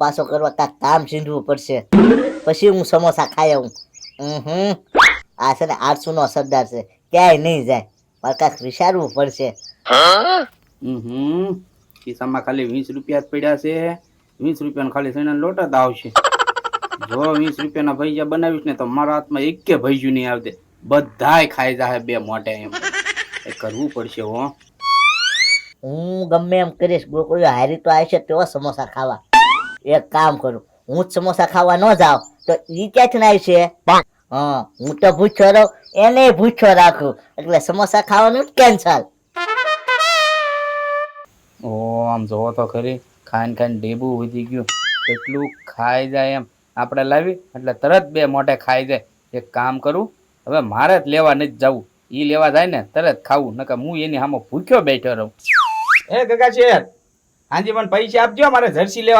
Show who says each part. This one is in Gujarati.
Speaker 1: પાછો કરવા કાંઈક કામ ચીંધવું પડશે, પછી હું સમોસા ખાઈ આવું. આ છે ને 800 નો સરદાર છે, ક્યાંય નહીં જાય, મારે કાંઈક વિચારવું પડશે.
Speaker 2: ખિસ્સામાં ખાલી 20 રૂપિયા જ પડ્યા છે. 20 રૂપિયાનો ખાલી સૈણાનો લોટ જ આવશે. જો 20 રૂપિયાના ભજીયા બનાવીશ ને તો મારા હાથમાં એકે ભજીયું નહીં આવતે, બધાય ખાઈ જાય બે મોટે. એમ એ કરવું પડશે.
Speaker 1: હું ગમે એમ કરીશ, ગોકળીઓ હારી તો આવશે તેવો સમોસા ખાવા. એક કામ કરું, હું જ સમોસા ખાવા ન જાઉં તો ઈ ક્યાંથી ના આવશે? હા, હું તો ભૂખ્યો રહું, એને ભૂખ્યો રાખું, એટલે સમોસા ખાવાનું કેન્સલ.
Speaker 2: આમ જોવો તો ખરી, ખાઈને ખાઈને ડેબું વધી ગયું. એટલું ખાઈ જાય એમ આપણે લાવી એટલે તરત બે મોઢે ખાઈ જાય. એક કામ કરું, હવે મારે જ લેવા નથી જવું, ઈ લેવા જાય ને તરત ખાવું, નકર હું એની સામે ભૂખ્યો બેઠો રહું. એ ગગા શેઠ, હાજી મને પૈસા આપજો, મારે જર્સી લેવા.